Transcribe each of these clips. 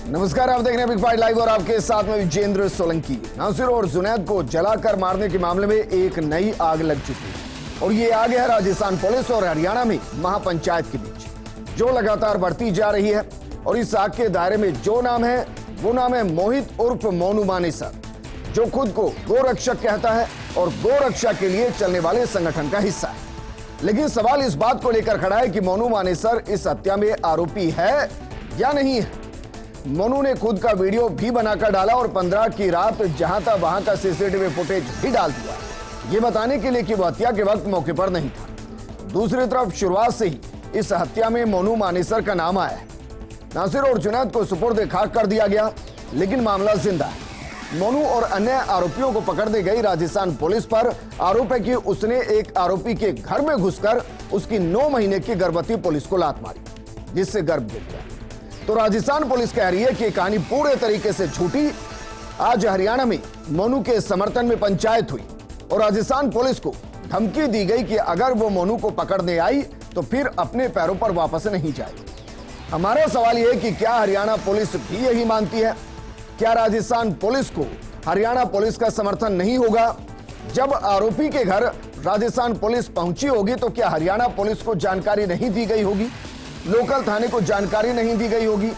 नमस्कार, आप देख रहे हैं बिग फाइट लाइव और आपके साथ में विजेंद्र सोलंकी। नासिर और जुनैद को जलाकर मारने के मामले में एक नई आग लग चुकी है और ये आग है राजस्थान पुलिस और हरियाणा में महापंचायत के बीच, जो लगातार बढ़ती जा रही है। और इस आग के दायरे में जो नाम है वो नाम है मोहित उर्फ मोनू मानेसर, जो खुद को गोरक्षक कहता है और गोरक्षा के लिए चलने वाले संगठन का हिस्सा है। लेकिन सवाल इस बात को लेकर खड़ा है कि मोनू मानेसर इस हत्या में आरोपी है या नहीं है। मोनू ने खुद का वीडियो भी बनाकर डाला और 15 की रात जहां था वहां का सीसीटीवी फुटेज भी डाल दिया, ये बताने के लिए कि वह हत्या के वक्त मौके पर नहीं था। दूसरी तरफ शुरुआत से ही इस हत्या में मोनू मानेसर का नाम आया है। नासिर और जुनैद को सुपुर्द खाक कर दिया गया, लेकिन मामला जिंदा है। मोनू और अन्य आरोपियों को पकड़ने गई राजस्थान पुलिस पर आरोप है कि उसने एक आरोपी के घर में घुसकर उसकी 9 महीने की गर्भवती पुलिस को लात मारी, जिससे गर्भ गिर गया। तो राजस्थान पुलिस कह रही है कि कहानी पूरे तरीके से झूठी। आज हरियाणा में मोनू के समर्थन में पंचायत हुई और राजस्थान पुलिस को धमकी दी गई कि अगर वो मोनू को पकड़ने आई तो फिर अपने पैरों पर वापस नहीं जाएगी। हमारा सवाल यह है कि क्या हरियाणा पुलिस भी यही मानती है? क्या राजस्थान पुलिस को हरियाणा पुलिस का समर्थन नहीं होगा? जब आरोपी के घर राजस्थान पुलिस पहुंची होगी तो क्या हरियाणा पुलिस को जानकारी नहीं दी गई होगी, लोकल थाने को जानकारी नहीं दी गई होगी,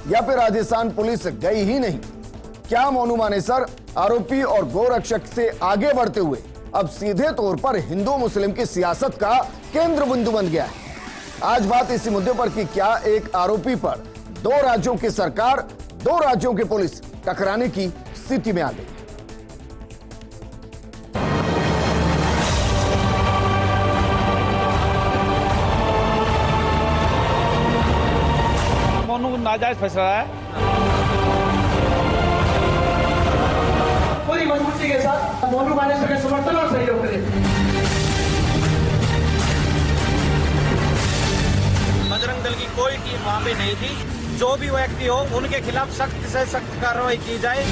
या फिर राजस्थान पुलिस गई ही नहीं? क्या मोनू मानेसर आरोपी और गोरक्षक से आगे बढ़ते हुए अब सीधे तौर पर हिंदू मुस्लिम की सियासत का केंद्र बिंदु बन गया है? आज बात इसी मुद्दे पर कि क्या एक आरोपी पर 2 राज्यों की सरकार, 2 राज्यों की पुलिस टकराने की स्थिति में आ गई। मोनू नाजायज फैसला है। पूरी मजबूती के साथ मोनू मानेसर के समर्थन और सहयोग करें। बजरंग दल की कोई टीम वहां पे नहीं थी। जो भी व्यक्ति हो उनके खिलाफ सख्त से सख्त कार्रवाई की जाए।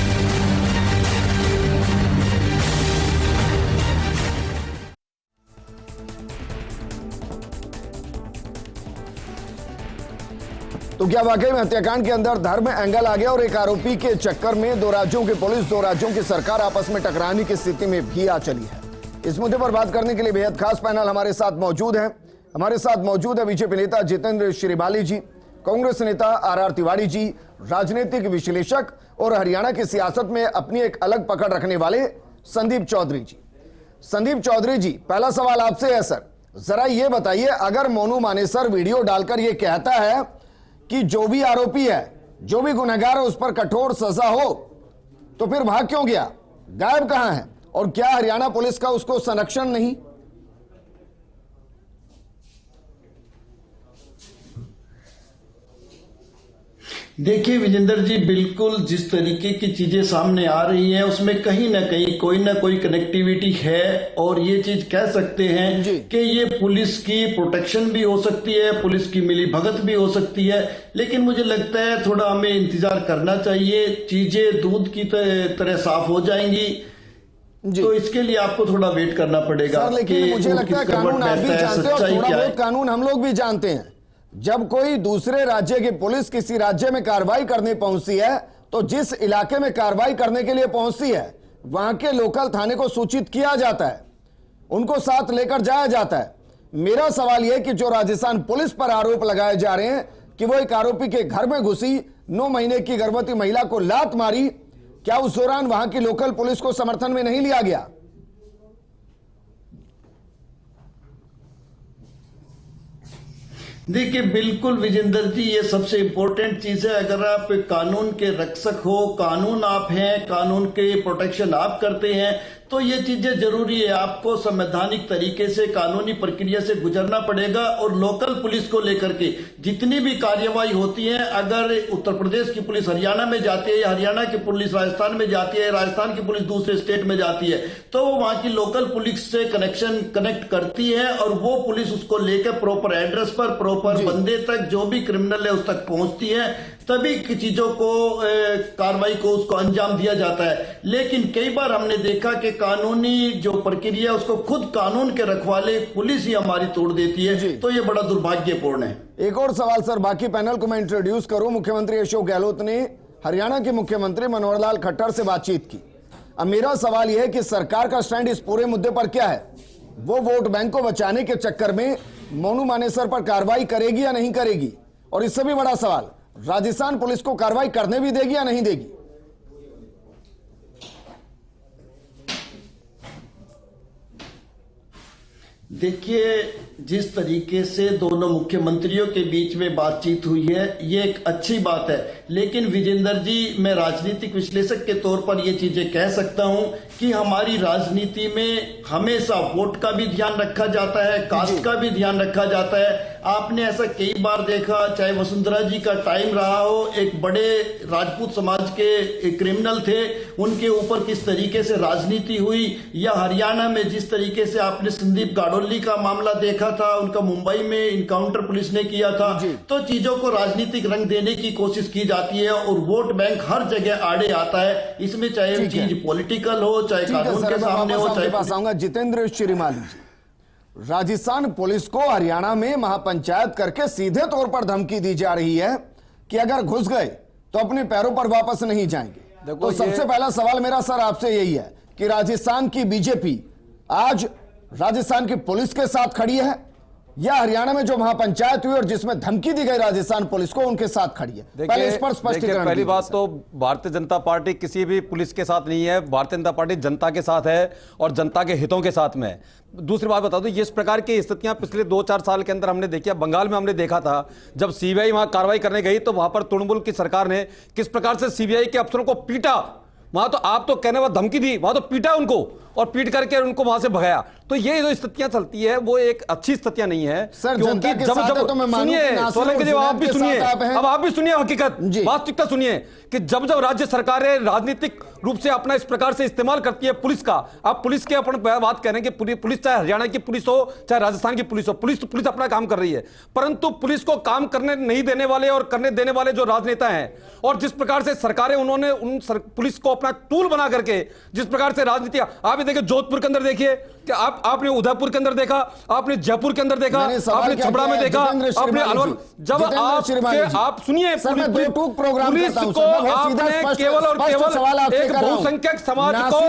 तो क्या वाकई में हत्याकांड के अंदर धर्म एंगल आ गया और एक आरोपी के चक्कर में 2 राज्यों की पुलिस, 2 राज्यों की सरकार आपस में टकराने की स्थिति में भी आ चली है? इस मुद्दे पर बात करने के लिए बेहद खास पैनल हमारे साथ मौजूद है। हमारे साथ मौजूद है बीजेपी नेता जितेंद्र श्रीमाली जी, कांग्रेस नेता आर तिवारी जी, राजनीतिक विश्लेषक और हरियाणा की सियासत में अपनी एक अलग पकड़ रखने वाले संदीप चौधरी जी। संदीप चौधरी जी, पहला सवाल आपसे है सर, जरा ये बताइए, अगर मोनू मानेसर वीडियो डालकर ये कहता है कि जो भी आरोपी है, जो भी गुनहगार है, उस पर कठोर सजा हो, तो फिर भाग क्यों गया? गायब कहां है? और क्या हरियाणा पुलिस का उसको संरक्षण नहीं? देखिए विजेंद्र जी, बिल्कुल जिस तरीके की चीजें सामने आ रही हैं उसमें कहीं ना कहीं कोई ना कोई कनेक्टिविटी है और ये चीज कह सकते हैं कि ये पुलिस की प्रोटेक्शन भी हो सकती है, पुलिस की मिली भगत भी हो सकती है। लेकिन मुझे लगता है थोड़ा हमें इंतजार करना चाहिए, चीजें दूध की तरह साफ हो जाएंगी। तो इसके लिए आपको थोड़ा वेट करना पड़ेगा। सर, लेकिन मुझे लगता है कानून आप भी जानते हैं और थोड़ा बहुत कानून हम लोग भी जानते हैं। जब कोई दूसरे राज्य की पुलिस किसी राज्य में कार्रवाई करने पहुंचती है तो जिस इलाके में कार्रवाई करने के लिए पहुंचती है वहां के लोकल थाने को सूचित किया जाता है, उनको साथ लेकर जाया जाता है। मेरा सवाल यह कि जो राजस्थान पुलिस पर आरोप लगाए जा रहे हैं कि वो एक आरोपी के घर में घुसी, 9 महीने की गर्भवती महिला को लात मारी, क्या उस दौरान वहां की लोकल पुलिस को समर्थन में नहीं लिया गया? देखिए बिल्कुल विजेंद्र जी, ये सबसे इंपॉर्टेंट चीज है। अगर आप कानून के रक्षक हो, कानून आप हैं, कानून के प्रोटेक्शन आप करते हैं, तो ये चीजें जरूरी है। आपको संवैधानिक तरीके से कानूनी प्रक्रिया से गुजरना पड़ेगा और लोकल पुलिस को लेकर के जितनी भी कार्यवाही होती है, अगर उत्तर प्रदेश की पुलिस हरियाणा में जाती है या हरियाणा की पुलिस राजस्थान में जाती है, राजस्थान की पुलिस दूसरे स्टेट में जाती है, तो वो वहां की लोकल पुलिस से कनेक्ट करती है और वो पुलिस उसको लेकर प्रॉपर एड्रेस पर, प्रॉपर बंदे तक, जो भी क्रिमिनल है उस तक पहुंचती है, तभी की चीजों को कार्रवाई को उसको अंजाम दिया जाता है। लेकिन कई बार हमने देखा कि कानूनी जो प्रक्रिया उसको खुद कानून के रखवाले पुलिस ही हमारी तोड़ देती है, तो ये बड़ा दुर्भाग्यपूर्ण है। एक और सवाल सर, बाकी पैनल को मैं इंट्रोड्यूस करूं। मुख्यमंत्री अशोक गहलोत ने हरियाणा के मुख्यमंत्री मनोहर लाल खट्टर से बातचीत की। अब मेरा सवाल यह है कि सरकार का स्टैंड इस पूरे मुद्दे पर क्या है? वो वोट बैंक को बचाने के चक्कर में मोनू मानेसर पर कार्रवाई करेगी या नहीं करेगी? और इससे भी बड़ा सवाल, राजस्थान पुलिस को कार्रवाई करने भी देगी या नहीं देगी? देखिए, जिस तरीके से दोनों मुख्यमंत्रियों के बीच में बातचीत हुई है, ये एक अच्छी बात है। लेकिन विजेंद्र जी, मैं राजनीतिक विश्लेषक के तौर पर ये चीजें कह सकता हूं कि हमारी राजनीति में हमेशा वोट का भी ध्यान रखा जाता है, कास्ट का भी ध्यान रखा जाता है। आपने ऐसा कई बार देखा, चाहे वसुंधरा जी का टाइम रहा हो, एक बड़े राजपूत समाज के क्रिमिनल थे, उनके ऊपर किस तरीके से राजनीति हुई, या हरियाणा में जिस तरीके से आपने संदीप गाडोली का मामला देखा था, उनका मुंबई में इनकाउंटर पुलिस ने किया था। तो चीजों को राजनीतिक रंग देने की कोशिश की जाती है और वोट बैंक हर जगह आड़े आता है। इसमें चाहे चीज पॉलिटिकल हो, चाहे कानून के सामने हो, चाहे पास आऊंगा। जितेंद्र श्रीमाली जी, राजस्थान पुलिस को हरियाणा में महापंचायत करके सीधे तौर पर धमकी दी जा रही है कि अगर घुस गए तो अपने पैरों पर वापस नहीं जाएंगे। तो सबसे पहला सवाल मेरा सर आपसे यही है कि राजस्थान की बीजेपी आज राजस्थान की पुलिस के साथ खड़ी है या हरियाणा में जो महापंचायत हुई और जिसमें धमकी दी गई राजस्थान पुलिस को, उनके साथ खड़ी है? पहले इस पर स्पष्टीकरण। पहली बात तो भारतीय जनता पार्टी किसी भी पुलिस के साथ नहीं है। भारतीय जनता पार्टी जनता के साथ है और जनता के हितों के साथ में है। दूसरी बात बता दूं, इस प्रकार की स्थितियां पिछले 2-4 साल के अंदर हमने देखी। बंगाल में हमने देखा था, जब सीबीआई वहां कार्रवाई करने गई तो वहां पर तृणमूल की सरकार ने किस प्रकार से सीबीआई के अफसरों को पीटा। वहां तो आप तो कहने वाला धमकी दी, वहां तो पीटा उनको और पीट करके उनको वहां से भगाया। तो ये जो स्थितियां चलती है वो एक अच्छी स्थितियां नहीं है। सर, जनता के साथ है तो मैं मानूं कि नासिर और जुनैद आप भी के सुनिए, साथ आप हैं। अब आप भी सुनिए हकीकत, जी। वास्तविकता सुनिए कि जब जब राज्य सरकारें राजनीतिक रूप से अपना इस प्रकार से इस्तेमाल करती है पुलिस का, आप पुलिस के अपन बात कह रहे हैं कि पुलिस चाहे हरियाणा की पुलिस हो चाहे राजस्थान की पुलिस हो, पुलिस अपना काम कर रही है। परंतु पुलिस को काम करने नहीं देने वाले और करने देने वाले जो राजनेता हैं, और जिस प्रकार से सरकारें उन्होंने पुलिस को अपना टूल बना करके जिस प्रकार से राजनीति, आप ये देखिए जोधपुर के अंदर देखिए कि आपने उदयपुर के अंदर देखा, आपने जयपुर के अंदर देखा, आपने छपरा में देखा, आपने अलवर, जब आप सुनिए पुलिस को आपने केवल और केवल एक बहुसंख्यक समाज को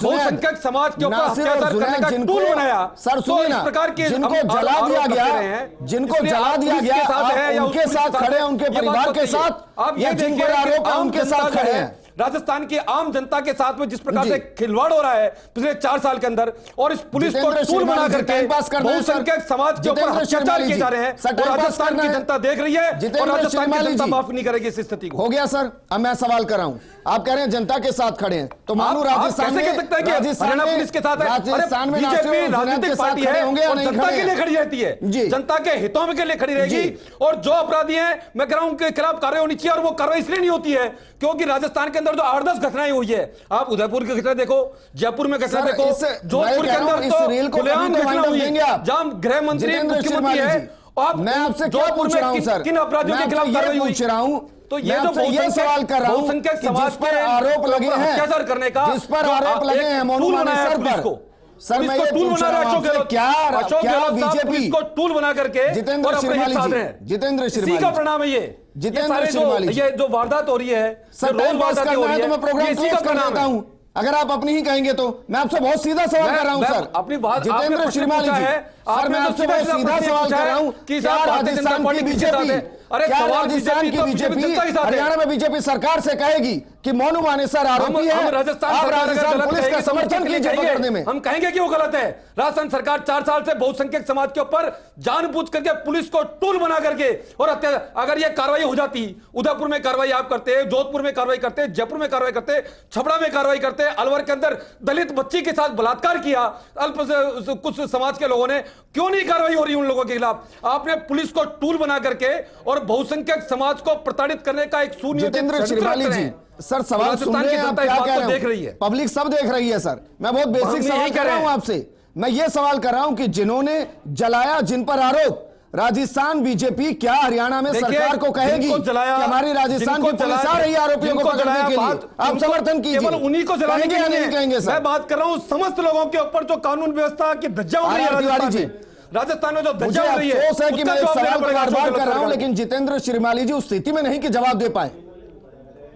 बहुसंख्यक समाज के ऊपर अत्याचार करने का टूल बनाया। सर सुनिए ना, जिनको जला दिया गया, जिनको जला दिया गया, आप उनके साथ खड़े हैं, उनके परिवार के साथ, आप ये जिन पर आरोप है उनके साथ खड़े हैं। राजस्थान की आम जनता के साथ में जिस प्रकार से खिलवाड़ हो रहा है पिछले 4 साल के अंदर, और इस पुलिस को टूल बना करके बहुसंख्यक समाज के ऊपर अत्याचार किए जा रहे हैं, और राजस्थान की जनता देख रही है और राजस्थान की जनता माफ नहीं करेगी इस स्थिति को। हो गया सर, अब मैं सवाल कर रहा हूं, आप कह रहे हैं जनता के साथ खड़े हैं, तो मानो राजस्थान में सकता है कि हरियाणा पुलिस के साथ है? राजस्थान में बीजेपी राजनीतिक पार्टी है और जनता के लिए खड़ी रहती है, जनता के हितों के लिए खड़ी रहेगी। और जो अपराधी हैं, मैं कह रहा हूं उनके खिलाफ कार्रवाई होनी चाहिए, और वो कार्रवाई इसलिए नहीं होती है क्योंकि राजस्थान के अंदर जो 8-10 घटनाएं हुई है, आप उदयपुर की घटना देखो, जयपुर में घटना देखो, जोधपुर के अंदर तो खुलेआम घटना हुई है जहां गृह मंत्री मुख्यमंत्री है। मैं आपसे क्या पूछ रहा हूं सर, किन अपराधियों के खिलाफ कार्रवाई हुई? पूछ रहा हूं तो ये जो ये सवाल कर रहा हूं बहुसंख्यक समाज पर आरोप लगे हैं, अत्याचार करने का, जिस पर आरोप लगे हैं मोनू मानेसर पर, सर मैं ये पूछ रहा हूं आपसे, क्या बीजेपी को टूल बना करके जितेंद्र श्रीमाली का परिणाम है ये? जितेंद्र श्रीमाली, ये जो वारदात हो रही है सर, टाइम पास करना है तो मैं प्रोग्राम क्लोज कर देता हूं। अगर आप अपनी ही कहेंगे तो मैं आपसे बहुत सीधा सवाल कर रहा हूं सर, अपनी बात जितेंद्र श्रीमाली जी, सर मैं आपसे बहुत सीधा सवाल कर रहा हूं कि क्या राजस्थान की बीजेपी, क्या राजस्थान की बीजेपी हरियाणा में बीजेपी सरकार से कहेगी कि मोनू मानेसर आरोपी है, आप राजस्थान पुलिस का समर्थन कीजिए पकड़ने में? हम कहेंगे कि वो गलत है। राजस्थान सरकार 4 साल से बहुसंख्यक समाज के ऊपर जानबूझ करके पुलिस को टूल बना करके, और अगर ये कार्रवाई हो जाती, उदयपुर में कार्रवाई आप करते, जोधपुर में कार्रवाई करते, जयपुर में कार्रवाई करते, छपरा में कार्रवाई करते, अलवर के अंदर दलित बच्ची के साथ बलात्कार किया कुछ समाज के लोगों ने, क्यों नहीं कार्रवाई हो रही उन लोगों के खिलाफ? आपने पुलिस को टूल बना करके और बहुसंख्यक समाज को प्रताड़ित करने का एक जितेंद्र श्रीमाली जी, सर सवाल सुन रहे हैं, आप क्या कह रहे हैं? पब्लिक सब देख रही है सर, मैं बहुत बेसिक सवाल कर रहा हूं आपसे। मैं ये सवाल कर रहा हूं कि जिन्होंने जलाया, जिन पर आरोप, राजस्थान बीजेपी क्या हरियाणा में सरकार को कहेगी कि हमारी राजस्थान की पुलिस आ रही है आरोपियों को पकड़ने के लिए, आप समर्थन कीजिए? केवल उन्हीं को जलाने के लिए नहीं कहेंगे सर, मैं बात कर रहा हूं समस्त लोगों के ऊपर जो कानून व्यवस्था की धज्जियां उड़ रही है राजस्थान में, जो धज्जियां उड़ रही है। अफसोस है कि मैं इस सवाल को बार-बार कर रहा हूं, लेकिन जितेंद्र श्रीमाली जी उस स्थिति में नहीं कि जवाब दे पाए।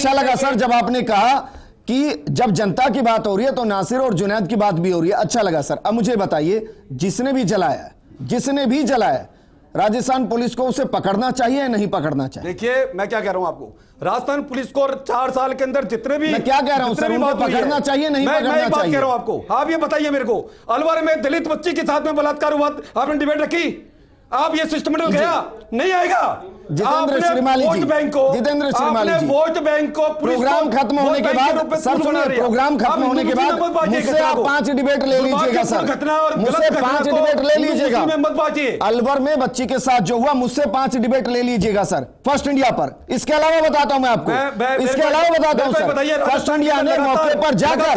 अच्छा लगा सर जब आपने कहा कि जब जनता की बात हो रही है तो नासिर और जुनैद की बात भी हो रही है। अच्छा लगा सर। अब मुझे बताइए, जिसने भी जलाया राजस्थान पुलिस को उसे पकड़ना चाहिए या नहीं पकड़ना चाहिए? देखिए मैं क्या कह रहा हूं आपको, राजस्थान पुलिस को 4 साल के अंदर जितने भी, मैं क्या कह रहा हूं सर, उनको पकड़ना चाहिए नहीं पकड़ना चाहिए? मैं बात कह रहा हूं आपको, आप ये बताइए मेरे को, अलवर में दलित बच्ची के साथ में बलात्कार हुआ, आपने डिबेट रखी? आप ये सिस्टमेटिक गया नहीं आएगा। जितेंद्र श्रीमाली जी, जितेंद्र श्रीमाली जी, वोट बैंक को प्रोग्राम खत्म होने के बाद सर सुनिए, प्रोग्राम खत्म होने के बाद मुझसे आप 5 डिबेट ले लीजिएगा सर, मुझसे 5 डिबेट ले लीजिएगा। अलवर में बच्ची के साथ जो हुआ, मुझसे 5 डिबेट ले लीजिएगा सर, फर्स्ट इंडिया पर। इसके अलावा बताता हूं मैं आपको, इसके अलावा बताता हूं सर, फर्स्ट इंडिया ने मौके पर जाकर,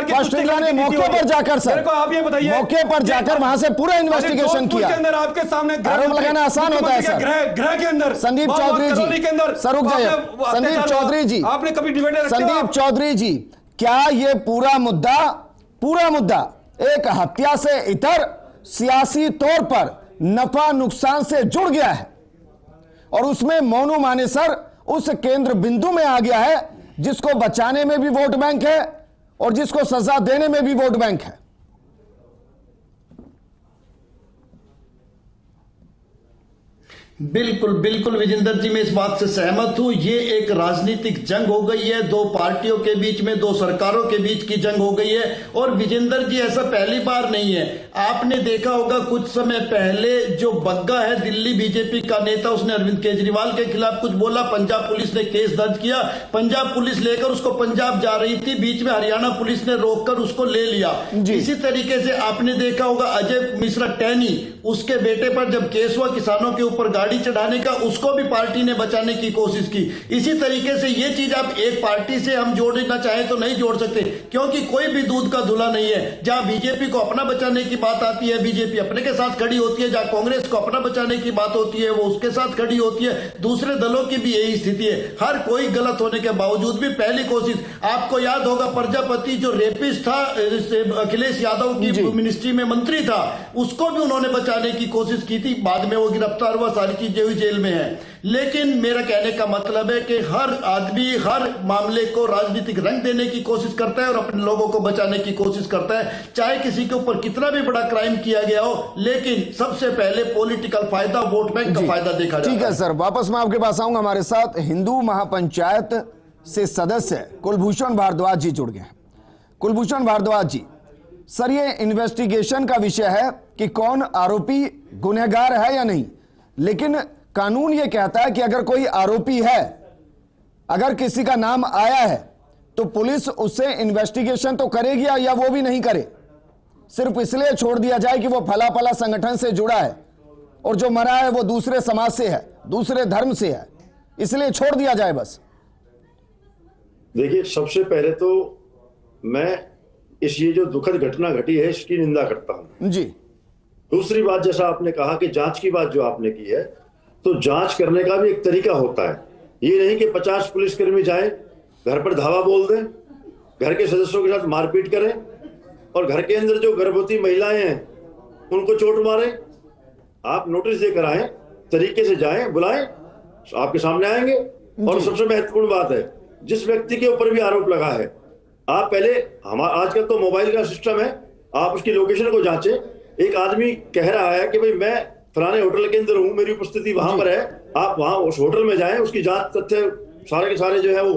फर्स्ट इंडिया ने मौके पर जाकर सर, आप ये बताइए, मौके पर जाकर वहां से पूरा इन्वेस्टिगेशन किया। आपके सामने आरोप लगाना आसान होता है सर। ग्रह के अंदर संदीप चौधरी जी, सर रुक जाइए, संदीप चौधरी जी, आपने कभी डिबेट रखा? संदीप चौधरी जी, क्या ये पूरा मुद्दा एक हत्या से इतर सियासी तौर पर नफा नुकसान से जुड़ गया है और उसमें मोनू मानेसर उस केंद्र बिंदु में आ गया है जिसको बचाने में भी वोट बैंक है और जिसको सजा देने में भी वोट बैंक है? बिल्कुल बिल्कुल विजेंद्र जी, मैं इस बात से सहमत हूं। ये एक राजनीतिक जंग हो गई है, 2 पार्टियों के बीच में, 2 सरकारों के बीच की जंग हो गई है। और विजेंद्र जी ऐसा पहली बार नहीं है, आपने देखा होगा कुछ समय पहले जो बग्गा है दिल्ली बीजेपी का नेता, उसने अरविंद केजरीवाल के खिलाफ कुछ बोला, पंजाब पुलिस ने केस दर्ज किया, पंजाब पुलिस लेकर उसको पंजाब जा रही थी, बीच में हरियाणा पुलिस ने रोककर उसको ले लिया। इसी तरीके से आपने देखा होगा अजय मिश्रा टैनी, उसके बेटे पर जब केस हुआ किसानों के ऊपर गाड़ी चढ़ाने का, उसको भी पार्टी ने बचाने की कोशिश की। इसी तरीके से ये चीज आप एक पार्टी से हम जोड़ना चाहें तो नहीं जोड़ सकते, क्योंकि कोई भी दूध का धुला नहीं है। जहां बीजेपी को अपना बचाने की बात आती है, बीजेपी अपने के साथ खड़ी होती है, जहां कांग्रेस को अपना बचाने की बात होती है, वो उसके साथ खड़ी होती है। दूसरे दलों की भी यही स्थिति है, हर कोई गलत होने के बावजूद भी पहली कोशिश, आपको याद होगा प्रजापति जो रेपिस्ट था, अखिलेश यादव की मिनिस्ट्री में मंत्री था, उसको भी उन्होंने बचाने की कोशिश की थी, बाद में वो गिरफ्तार हुआ, सारी चीजें हुई, जेल में है। लेकिन मेरा कहने का मतलब है कि हर आदमी हर मामले को राजनीतिक रंग देने की कोशिश करता है और अपने लोगों को बचाने की कोशिश करता है, चाहे किसी के ऊपर कितना भी बड़ा क्राइम किया गया हो, लेकिन सबसे पहले पॉलिटिकल फायदा, वोट बैंक का फायदा देखा जाता है। ठीक है सर, वापस मैं आपके पास आऊंगा। हमारे साथ हिंदू महापंचायत से सदस्य कुलभूषण भारद्वाज जी जुड़ गए। कुलभूषण भारद्वाज जी, सर ये इन्वेस्टिगेशन का विषय है कि कौन आरोपी गुनहगार है या नहीं, लेकिन कानून यह कहता है कि अगर कोई आरोपी है, अगर किसी का नाम आया है तो पुलिस उससे इन्वेस्टिगेशन तो करेगी या वो भी नहीं करे, सिर्फ इसलिए छोड़ दिया जाए कि वो फला फला संगठन से जुड़ा है और जो मरा है वो दूसरे समाज से है, दूसरे धर्म से है, इसलिए छोड़ दिया जाए बस? देखिए, सबसे पहले तो मैं ये जो दुखद घटना घटी है इसकी निंदा करता हूं जी। दूसरी बात, जैसा आपने कहा कि जांच की बात जो आपने की है, तो जांच करने का भी एक तरीका होता है। ये नहीं कि 50 पुलिसकर्मी जाए, घर पर धावा बोल दें, घर के सदस्यों के साथ मारपीट करें और घर के अंदर जो गर्भवती महिलाएं हैं उनको चोट मारें। आप नोटिस देकर आए, तरीके से जाएं, बुलाएं, आपके सामने आएंगे। और सबसे महत्वपूर्ण बात है, जिस व्यक्ति के ऊपर भी आरोप लगा है, आप पहले, हमारा आजकल तो मोबाइल का सिस्टम है, आप उसकी लोकेशन को जांचें। एक आदमी कह रहा है कि भाई मैं फलाने होटल के अंदर हूं, मेरी उपस्थिति वहां पर है, आप वहां उस होटल में जाएं, उसकी जांच तथ्य सारे के सारे जो है वो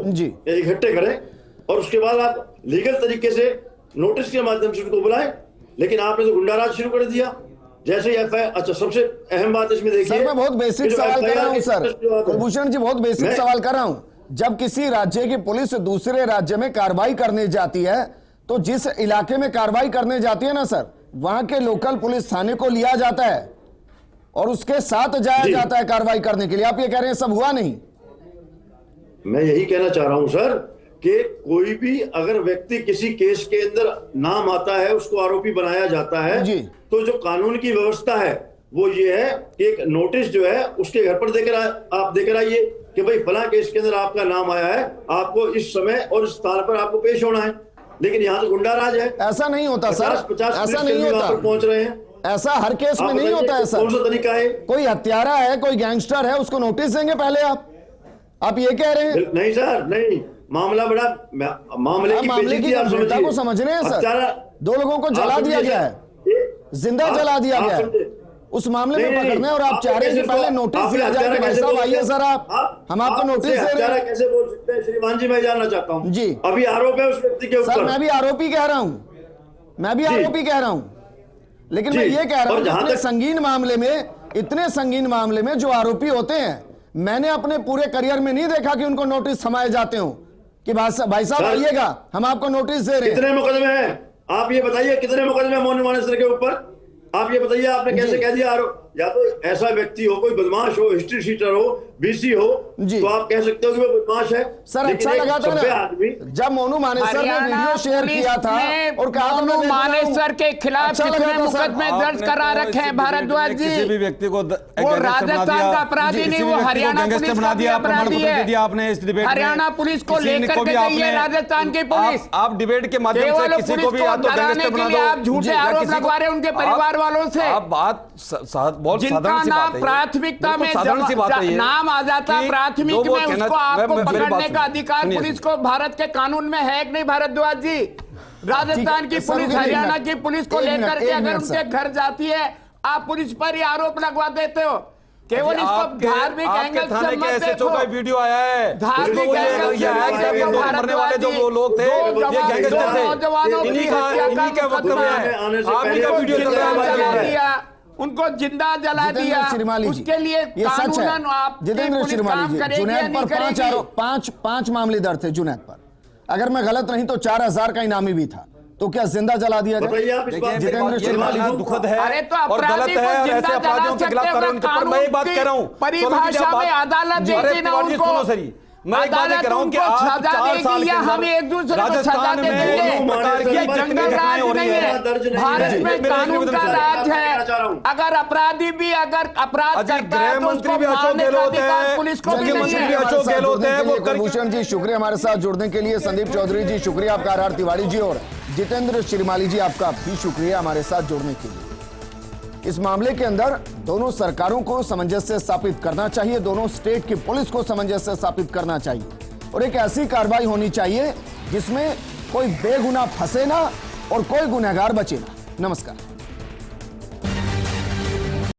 इकट्ठे करें और उसके बाद आप लीगल तरीके से नोटिस के माध्यम से उसको बुलाएं। लेकिन आपने तो गुंडाराज शुरू कर दिया। जैसे एफआईआर, अच्छा सबसे अहम बात इसमें देखिए, सर मैं बहुत बेसिक सवाल कर रहा हूं सर, कुलभूषण जी बहुत बेसिक सवाल कर रहा हूं। जब किसी राज्य की पुलिस दूसरे राज्य में कार्रवाई करने जाती है तो जिस इलाके में कार्रवाई करने जाती है ना सर, वहां के लोकल पुलिस थाने को लिया जाता है और उसके साथ जाया जाता है कार्रवाई करने के लिए। आप ये कह रहे हैं सब हुआ नहीं? मैं यही कहना चाह रहा हूं सर कि कोई भी अगर व्यक्ति किसी केस के अंदर नाम आता है, उसको आरोपी बनाया जाता है जी, तो जो कानून की व्यवस्था है वो ये है कि एक नोटिस जो है उसके घर पर आप देकर आइए कि भाई फला केस के अंदर आपका नाम आया है, आपको इस समय और इस स्थान पर आपको पेश होना है। लेकिन यहाँ तो गुंडाराज है। ऐसा नहीं होता सर, 50 ऐसा नहीं होता, पहुंच रहे हैं। ऐसा हर केस में नहीं होता है सर। कौन सा तरीका है? कोई हत्यारा है, कोई गैंगस्टर है, उसको नोटिस देंगे पहले आप ये कह रहे हैं? नहीं सर, नहीं, मामला बड़ा मामले आप मामले की पेचीदगी आप गंभीरता समझिए। को समझ रहे हैं सर। हत्यारा- 2 लोगों को जला आप दिया समझिए गया सर। है, जिंदा जला दिया गया है। समझे। उस मामले में नहीं, पकड़ने और आप चाह रहे हैं कि पहले नोटिस दिया जाए कि भाई साहब आइए सर, आप हम आपको नोटिस दे रहे हैं। कैसे बोल सकते हैं श्रीमान जी, मैं जानना चाहता हूँ जी। अभी आरोप है उस व्यक्ति के सर ऊपर। मैं भी आरोपी कह रहा हूं, मैं भी जी। आरोपी कह रहा हूं, लेकिन मैं जी। ये कह रहा और हूं जहां इतने तक- संगीन मामले में, इतने संगीन मामले में जो आरोपी होते हैं, मैंने अपने पूरे करियर में नहीं देखा कि उनको नोटिस थमाए जाते हो कि भाई साहब सर, आइएगा, हम आपको नोटिस दे रहे हैं। कितने मुकदमे हैं आप ये बताइए, कितने मुकदमे मोनू मानेसर के ऊपर आप ये बताइए। आपने कैसे कह दिया आरोप? या तो ऐसा व्यक्ति हो, कोई बदमाश हो, हिस्ट्री शीटर हो, बीसी हो, जी। तो आप कह सकते हो कि वो बदमाश है। सर लेकिन अच्छा एक लगा था सभ्य ना आदमी जब मोनू मानेसर ने हरियाणा वीडियो शेयर पुलिस किया था ने और कहा था मैं मोनू देख रहा हूं। मानेसर के खिलाफ अच्छा लगा कितने था सर। मुकदमे दर्ज आपने करा तो रखे इस हैं डिबेट भारद्वाज में जी। किसी भी व्यक्ति को वो गैंगस्टर बना राजस्थान दिया, का अपराधी किसी नहीं, भी वो व्यक्ति को हरियाणा गैंगस्टर पुलिस बना का भी दिया, अपराधी प्रमाण पत्र है। दे दिया आपने इस डिबेट में। हरियाणा पुलिस को किसी लेकर को के भी गई है आपने- राजस्थान की पुलिस। आप डिबेट के माध्यम से केवल किसी को पुलिस भी को या तो डराने गैंगस्टर के बना लिए दो, आप झूठे या आरोप किसी को- लगवा रहे हैं उनके परिवार वालों से। आप बात बहुत जिनका साधारण सी नाम बात है ये। प्राथमिकता बिल्कुल में साधारण सी बात है ये नाम आ जाता कि प्राथमिक जो वो में, कहना- उसको आपको मेरी बात पकड़ने सुनिए। का अधिकार सुनिए, पुलिस को भारत के कानून में है कि नहीं भारद्वाज जी? राजस्थान की सर, पुलिस रुकिए, एक हरियाणा मिनट। की पुलिस को एक लेकर मिनट, के एक अगर मिनट, उनके सर। घर जाती है, आप पुलिस पर ही आरोप लगवा देते हो। केवल इसको धार्मिक एंगल से थाने के मत एसएचओ का देखो। वीडियो आया है, धार्मिक उसमें वो एंगल से ये है कि देखो दो मरने वाले जो वो लोग थे, दो ये जवान- गैंगस्टर दो थे, नौजवानों की इन्हीं का हत्या का वक्तव्य मुकदमा है। आने से आप ही का पहले वीडियो चल रहा है जिंदा वायरल जला हो रहा है। दिया, उनको जिंदा जला जितेंद्र दिया, श्रीमाली जी, उसके लिए ये सच है। कानूनन आपकी जितेंद्र पुलिस श्रीमाली काम जी, करेगी या जुनैद नहीं पर करेगी? पांच मामले दर्ज थे जुनैद पर। अगर मैं गलत नहीं तो 4000 का इनामी भी था, तो क्या जिंदा जला दिया बताइए जाए? आप इस देखिए, बात- जितेंद्र ये श्रीमाली मानना जी, दुखद है अरे तो और गलत अपराधी है, को और जिंदा ऐसे अपराधियों के खिलाफ जला कार्रवाई सकते पर हो, मैं एक बात कह रहा हूं, परिभाषा में अदालत देगी ना उनको। सुनो सही, मैं एक बात कह रहा हूं कि अदालत आप उनको 4 सजा साल देगी के या अंदर हम एक दूसरे को सजा राजस्थान दे में देंगे। इस प्रकार की ये कितनी जंगल घटनाएं राज हो रही नहीं हैं। है, दर्ज नहीं भारत है। में मेरे कानून निवेदन का से राज कहना चाह रहा है। हूं। अगर अपराधी भी अगर अपराध अजय करता है गृह तो मंत्री उसको भी अशोक मारने का गहलोत अधिकार है, पुलिस को भी मुख्यमंत्री नहीं भी है। अशोक गहलोत है, वो करके- कुलभूषण जी शुक्रिया हमारे साथ जुड़ने के लिए। संदीप चौधरी जी शुक्रिया आपका, आर तिवारी जी और जितेंद्र श्रीमाली जी आपका भी शुक्रिया हमारे साथ जुड़ने के लिए। इस मामले के अंदर दोनों सरकारों को सामंजस्य स्थापित करना चाहिए, दोनों स्टेट की पुलिस को सामंजस्य स्थापित करना चाहिए और एक ऐसी कार्रवाई होनी चाहिए जिसमें कोई बेगुनाह फंसे ना और कोई गुनहगार बचे ना। नमस्कार।